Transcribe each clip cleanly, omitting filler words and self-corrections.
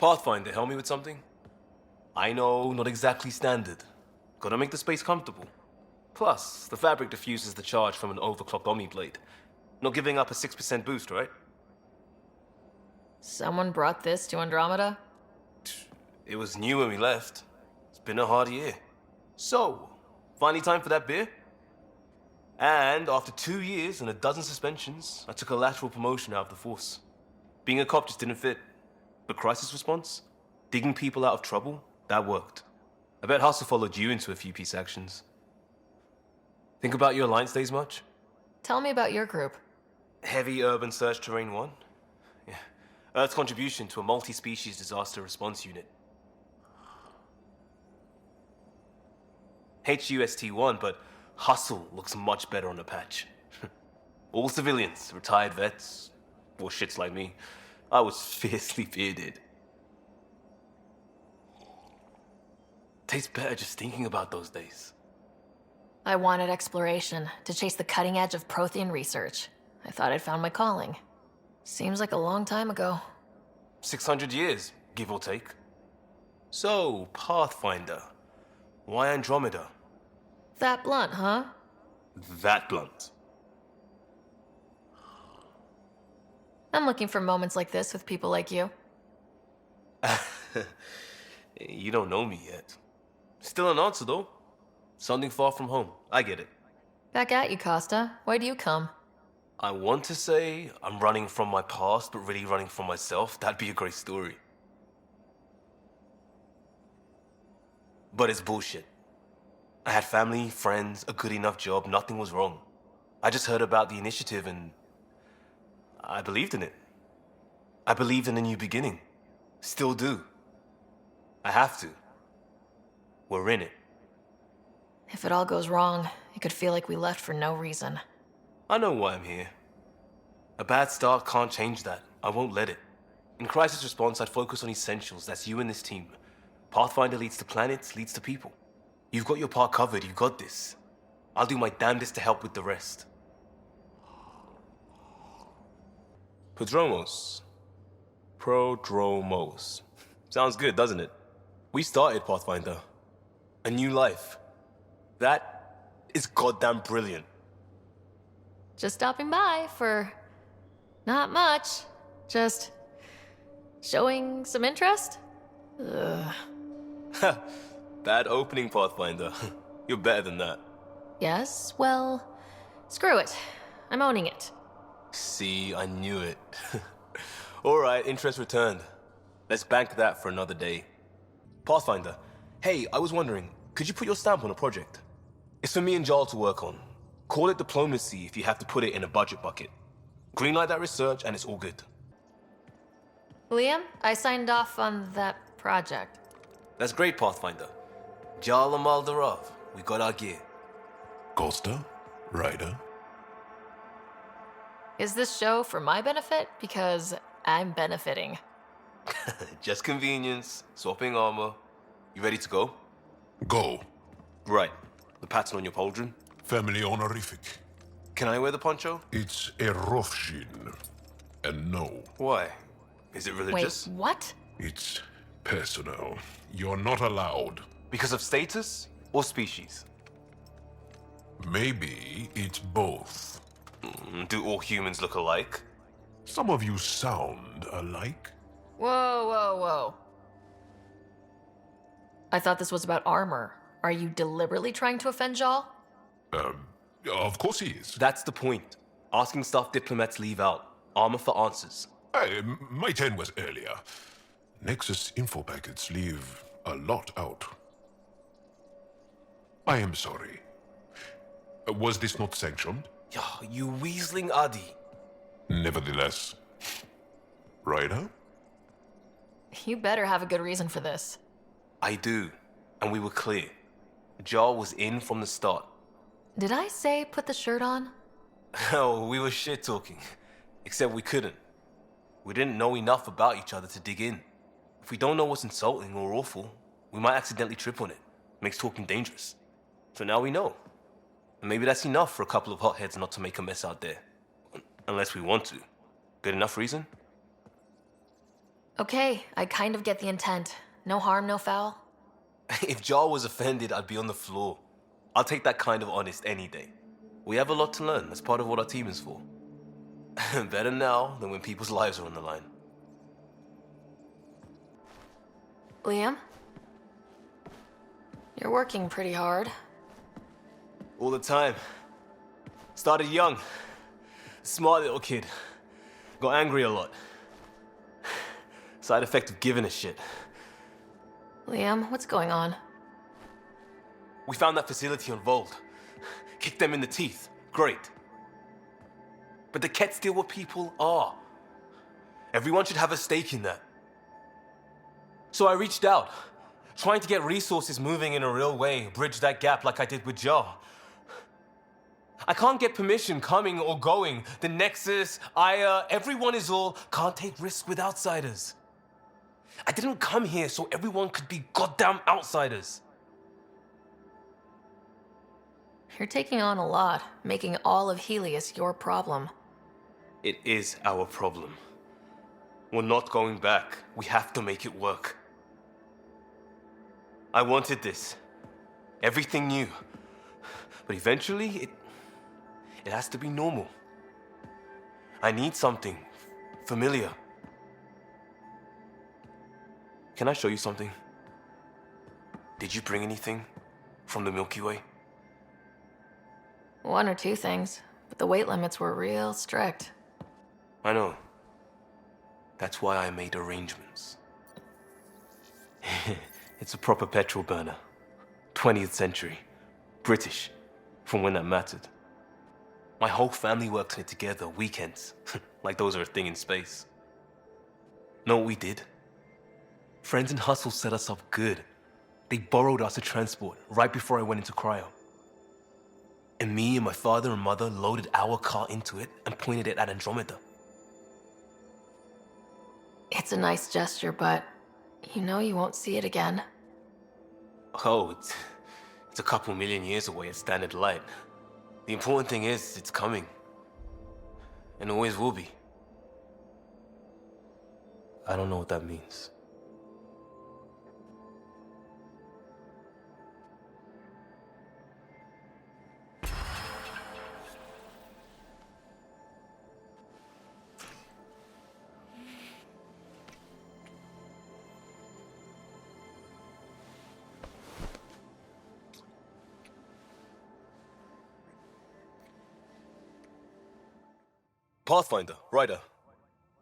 Pathfinder, help me with something? I know, not exactly standard. Gotta make the space comfortable. Plus, the fabric diffuses the charge from an overclocked Omniblade. Not giving up a 6% boost, right? Someone brought this to Andromeda? It was new when we left. It's been a hard year. So, finally time for that beer? And after 2 years and a dozen suspensions, I took a lateral promotion out of the force. Being a cop just didn't fit. But crisis response? Digging people out of trouble? That worked. I bet Hustle followed you into a few peace actions. Think about your Alliance days much? Tell me about your group. Heavy Urban Search Terrain 1? Yeah. Earth's contribution to a multi-species disaster response unit. HUST-1, but Hustle looks much better on the patch. All civilians, retired vets, or shits like me. I was fiercely bearded. Tastes better just thinking about those days. I wanted exploration, to chase the cutting edge of Prothean research. I thought I'd found my calling. Seems like a long time ago. 600 years, give or take. So, Pathfinder. Why Andromeda? That blunt, huh? That blunt. I'm looking for moments like this with people like you. You don't know me yet. Still an answer, though. Something far from home. I get it. Back at you, Costa. Why do you come? I want to say I'm running from my past, but really running from myself. That'd be a great story. But it's bullshit. I had family, friends, a good enough job, nothing was wrong. I just heard about the initiative and I believed in it. I believed in a new beginning. Still do. I have to. We're in it. If it all goes wrong, it could feel like we left for no reason. I know why I'm here. A bad start can't change that. I won't let it. In crisis response, I'd focus on essentials. That's you and this team. Pathfinder leads to planets, leads to people. You've got your part covered. You've got this. I'll do my damnedest to help with the rest. Prodromos. Prodromos. Sounds good, doesn't it? We started Pathfinder. A new life. That is goddamn brilliant. Just stopping by for... not much. Just... showing some interest? Ugh. Bad opening, Pathfinder. You're better than that. Yes, well... screw it. I'm owning it. See, I knew it. Alright, interest returned. Let's bank that for another day. Pathfinder, hey, I was wondering, could you put your stamp on a project? It's for me and Jarl to work on. Call it diplomacy if you have to put it in a budget bucket. Greenlight that research and it's all good. Liam, I signed off on that project. That's great, Pathfinder. Jarl and Maldarov, we got our gear. Costa? Ryder? Is this show for my benefit? Because I'm benefiting. Just convenience, swapping armor. You ready to go? Go. Right. The pattern on your pauldron. Family honorific. Can I wear the poncho? It's a Rofshin. And no, Why? Is it religious? Wait, what? it's personal. You're not allowed. Because of status or species? Maybe it's both. Do all humans look alike? Some of you sound alike. Whoa, whoa, whoa. I thought this was about armor. Are you deliberately trying to offend Jarl? Of course he is. That's the point. Asking stuff diplomats leave out. Armor for answers. My turn was earlier. Nexus info packets leave a lot out. I am sorry. Was this not sanctioned? Yo, you weaseling Adi. Nevertheless. Ryder? You better have a good reason for this. I do. And we were clear. Jarl was in from the start. Did I say put the shirt on? Oh, we were shit-talking. Except we couldn't. We didn't know enough about each other to dig in. If we don't know what's insulting or awful, we might accidentally trip on it. Makes talking dangerous. So now we know. And maybe that's enough for a couple of hotheads not to make a mess out there. Unless we want to. Good enough reason? Okay, I kind of get the intent. No harm, no foul. If Jar was offended, I'd be on the floor. I'll take that kind of honest any day. We have a lot to learn. That's part of what our team is for. Better now than when people's lives are on the line. Liam? You're working pretty hard. All the time. Started young. Smart little kid. Got angry a lot. Side effect of giving a shit. Liam, what's going on? We found that facility on Vold. Kicked them in the teeth. Great. But the Ket's still what people are. Everyone should have a stake in that. So I reached out, trying to get resources moving in a real way, bridge that gap like I did with Jar. I can't get permission coming or going. The Nexus, Aya, everyone is all can't take risks with outsiders. I didn't come here so everyone could be goddamn outsiders. You're taking on a lot, making all of Helios your problem. It is our problem. We're not going back. We have to make it work. I wanted this. Everything new. But eventually, it has to be normal. I need something familiar. Can I show you something? Did you bring anything from the Milky Way? One or two things, but the weight limits were real strict. I know. That's why I made arrangements. It's a proper petrol burner. 20th century. British. From when that mattered. My whole family worked on it together, weekends. Like those are a thing in space. Know what we did? Friends and Hustle set us up good. They borrowed us a transport right before I went into cryo. And me and my father and mother loaded our car into it and pointed it at Andromeda. It's a nice gesture, but you know you won't see it again. Oh, it's a couple million years away at standard light. The important thing is, it's coming. And always will be. I don't know what that means. Pathfinder, Ryder.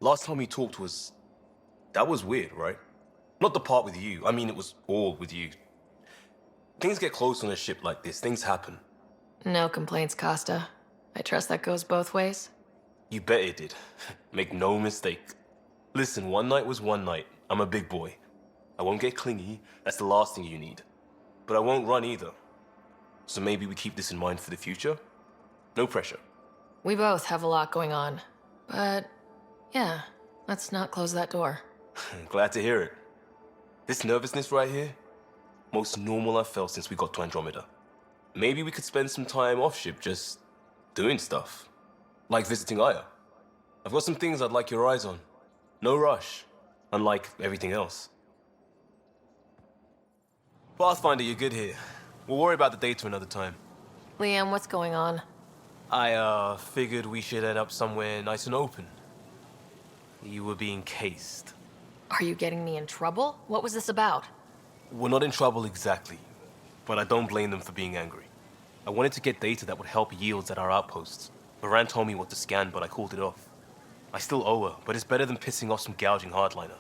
Last time we talked was... That was weird, right? Not the part with you. I mean, it was all with you. Things get close on a ship like this. Things happen. No complaints, Costa. I trust that goes both ways. You bet it did. Make no mistake. Listen, one night was one night. I'm a big boy. I won't get clingy. That's the last thing you need. But I won't run either. So maybe we keep this in mind for the future? No pressure. We both have a lot going on. But, yeah, let's not close that door. Glad to hear it. This nervousness right here, most normal I've felt since we got to Andromeda. Maybe we could spend some time off ship just doing stuff. Like visiting Aya. I've got some things I'd like your eyes on. No rush, unlike everything else. Pathfinder, you're good here. We'll worry about the data another time. Liam, what's going on? I figured we should end up somewhere nice and open. You were being cased. Are you getting me in trouble? What was this about? We're not in trouble exactly, but I don't blame them for being angry. I wanted to get data that would help yields at our outposts. Moran told me what to scan, but I called it off. I still owe her, but it's better than pissing off some gouging hardliner.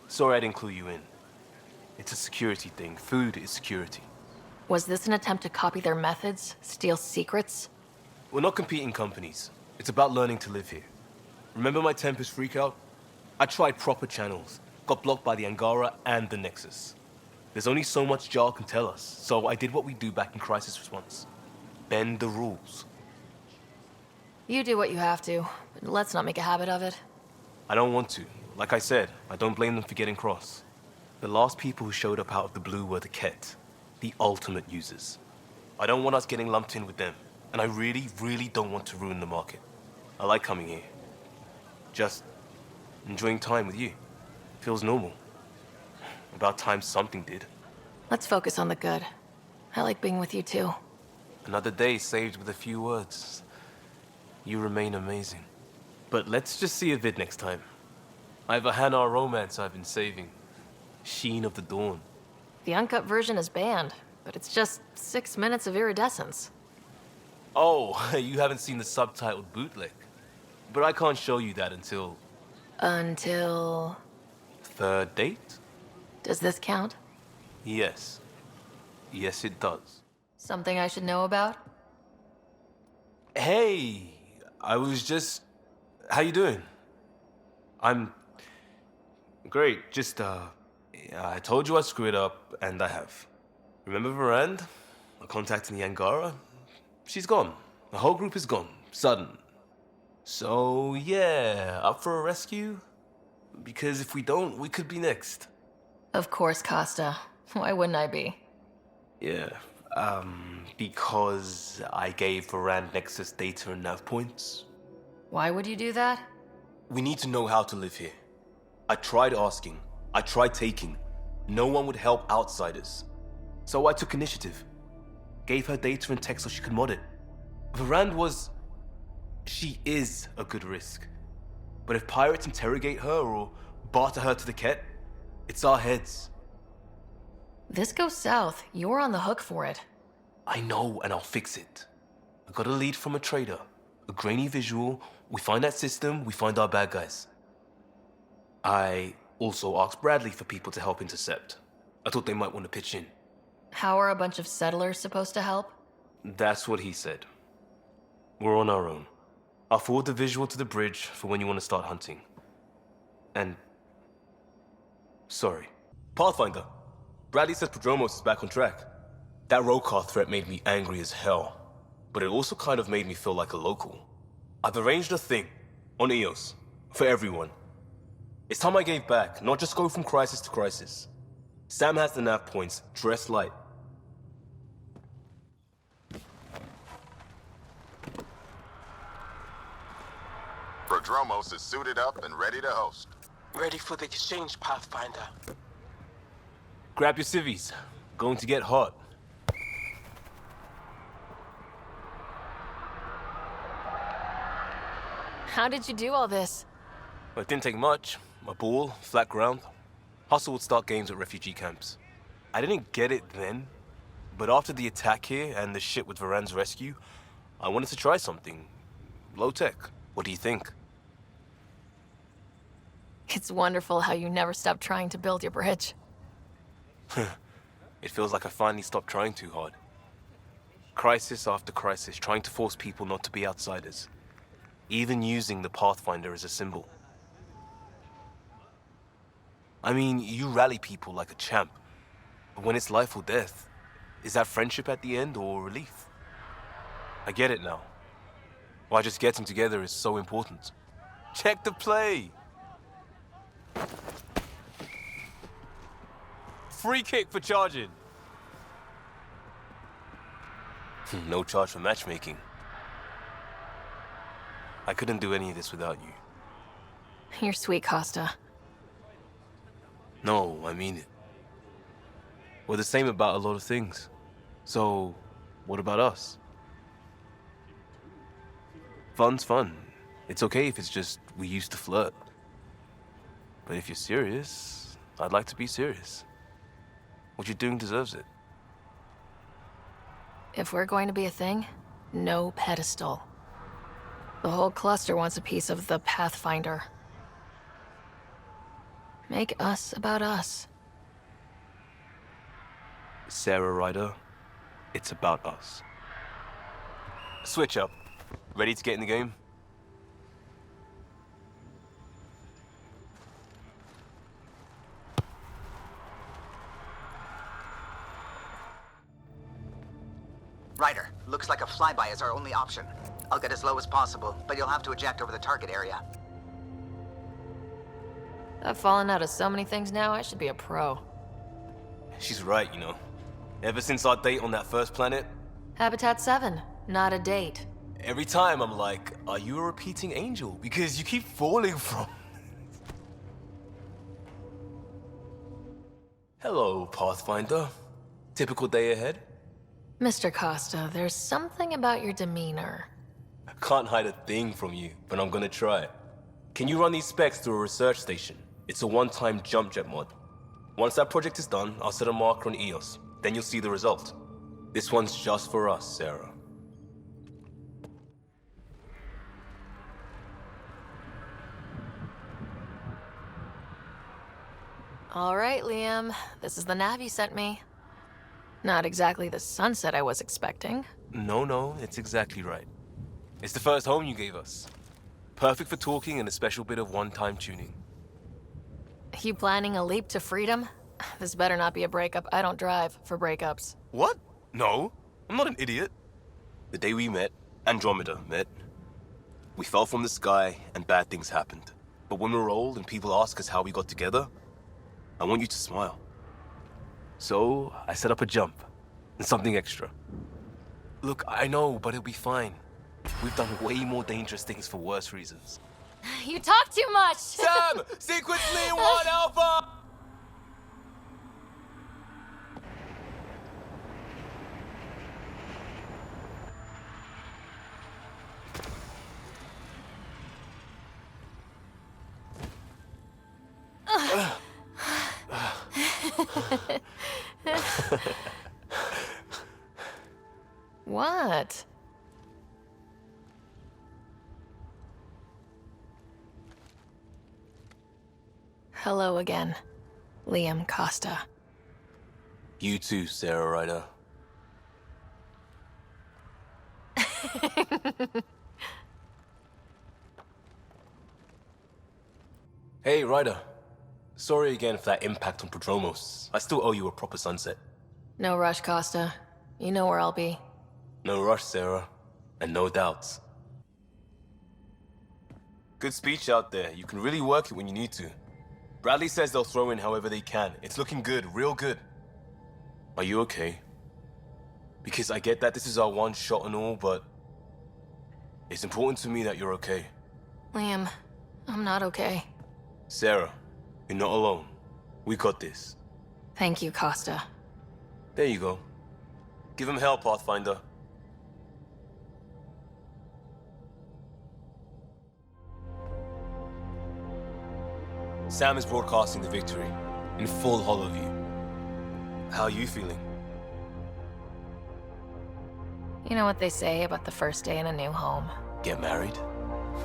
Sorry I didn't clue you in. It's a security thing. Food is security. Was this an attempt to copy their methods? Steal secrets? We're not competing companies. It's about learning to live here. Remember my Tempest freakout? I tried proper channels. Got blocked by the Angara and the Nexus. There's only so much Jar can tell us, so I did what we do back in crisis response. Bend the rules. You do what you have to, but let's not make a habit of it. I don't want to. Like I said, I don't blame them for getting cross. The last people who showed up out of the blue were the Ket, the ultimate users. I don't want us getting lumped in with them, and I really, really don't want to ruin the market. I like coming here. Just enjoying time with you. Feels normal. About time something did. Let's focus on the good. I like being with you too. Another day saved with a few words. You remain amazing. But let's just see a vid next time. I have a Hanar romance I've been saving. Sheen of the Dawn. The uncut version is banned, but it's just 6 minutes of iridescence. Oh, you haven't seen the subtitled bootleg. But I can't show you that until... Until... Third date? Does this count? Yes. Yes, it does. Something I should know about? Hey, I was just... How you doing? I'm... Great, just, I told you I'd screw it up, and I have. Remember Varand? I contacted the Angara? She's gone. The whole group is gone. Sudden. So, yeah, up for a rescue? Because if we don't, we could be next. Of course, Costa. Why wouldn't I be? Yeah, because I gave Varand Nexus data and nav points. Why would you do that? We need to know how to live here. I tried asking. I tried taking. No one would help outsiders. So I took initiative. Gave her data and tech so she could mod it. Varand was... She is a good risk. But if pirates interrogate her or barter her to the Ket, it's our heads. This goes south. You're on the hook for it. I know, and I'll fix it. I got a lead from a trader. A grainy visual. We find that system, we find our bad guys. I also asked Bradley for people to help intercept. I thought they might want to pitch in. How are a bunch of settlers supposed to help? That's what he said. We're on our own. I'll forward the visual to the bridge for when you want to start hunting. And... Sorry. Pathfinder. Bradley says Prodromos is back on track. That Rokar threat made me angry as hell. But it also kind of made me feel like a local. I've arranged a thing. On EOS. For everyone. It's time I gave back, not just go from crisis to crisis. Sam has the nav points. Dress light. Prodromos is suited up and ready to host. Ready for the exchange, Pathfinder. Grab your civvies. Going to get hot. How did you do all this? Well, it didn't take much. A ball, flat ground. Hustle would start games at refugee camps. I didn't get it then, but after the attack here and the shit with Varand's rescue, I wanted to try something. Low tech. What do you think? It's wonderful how you never stop trying to build your bridge. It feels like I finally stopped trying too hard. Crisis after crisis, trying to force people not to be outsiders. Even using the Pathfinder as a symbol. I mean, you rally people like a champ. But when it's life or death, is that friendship at the end or relief? I get it now. Why just getting together is so important. Check the play! Free kick for charging. No charge for matchmaking. I couldn't do any of this without you. You're sweet, Costa. No, I mean it. We're the same about a lot of things. So, what about us? Fun's fun. It's okay if it's just we used to flirt. But if you're serious, I'd like to be serious. What you're doing deserves it. If we're going to be a thing, no pedestal. The whole cluster wants a piece of the Pathfinder. Make us about us. Sarah Ryder, it's about us. Switch up. Ready to get in the game? Ryder, looks like a flyby is our only option. I'll get as low as possible, but you'll have to eject over the target area. I've fallen out of so many things now, I should be a pro. She's right, you know. Ever since our date on that first planet, Habitat 7, not a date. every time I'm like, are you a repeating angel? Because you keep falling from... Hello, Pathfinder. Typical day ahead? Mr. Costa, there's something about your demeanor. Can't hide a thing from you, but I'm gonna try. Can you run these specs through a research station? It's a one-time jump jet mod. Once that project is done, I'll set a marker on EOS. Then you'll see the result. This one's just for us, Sarah. All right, Liam. This is the nav you sent me. Not exactly the sunset I was expecting. No, it's exactly right. It's the first home you gave us. Perfect for talking and a special bit of one-time tuning. You planning a leap to freedom? This better not be a breakup. I don't drive for breakups. What? No, I'm not an idiot. The day we met, Andromeda met. We fell from the sky and bad things happened. But when we're old and people ask us how we got together, I want you to smile. So I set up a jump and something extra. Look, I know, but it'll be fine. We've done way more dangerous things for worse reasons. You talk too much! Sam! Sequence Lean 1 Alpha! What? Hello again, Liam Costa. You too, Sarah Ryder. Hey, Ryder. Sorry again for that impact on Prodromos. I still owe you a proper sunset. No rush, Costa. You know where I'll be. No rush, Sarah. And no doubts. Good speech out there. You can really work it when you need to. Bradley says they'll throw in however they can. It's looking good, real good. Are you okay? Because I get that this is our one shot and all, but it's important to me that you're okay. Liam, I'm not okay. Sarah, you're not alone. We got this. Thank you, Costa. There you go. Give him hell, Pathfinder. Sam is broadcasting the victory in full hollow view. How are you feeling? You know what they say about the first day in a new home? Get married?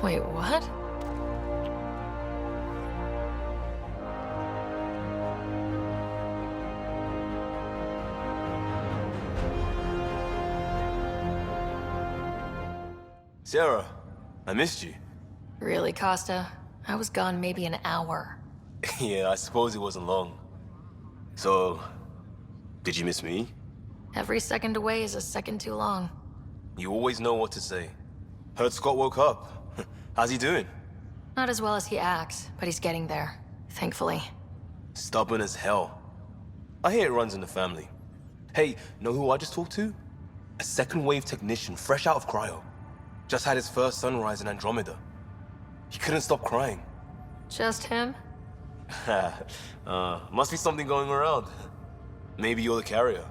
Wait, what? Sarah, I missed you. Really, Costa? I was gone maybe an hour. Yeah, I suppose it wasn't long. So, did you miss me? Every second away is a second too long. You always know what to say. Heard Scott woke up. How's he doing? Not as well as he acts, but he's getting there. Thankfully. Stubborn as hell. I hear it runs in the family. Hey, know who I just talked to? A second wave technician, fresh out of cryo. Just had his first sunrise in Andromeda. He couldn't stop crying. Just him? Must be something going around. Maybe you're the carrier.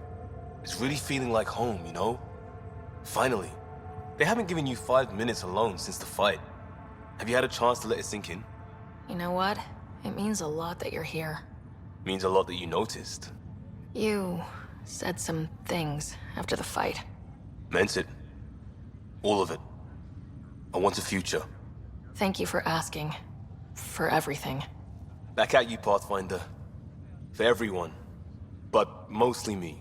It's really feeling like home, you know? Finally. They haven't given you 5 minutes alone since the fight. Have you had a chance to let it sink in? You know what? It means a lot that you're here. Means a lot that you noticed. You said some things after the fight. Meant it. All of it. I want a future. Thank you for asking. For everything. Back at you, Pathfinder. For everyone. But mostly me.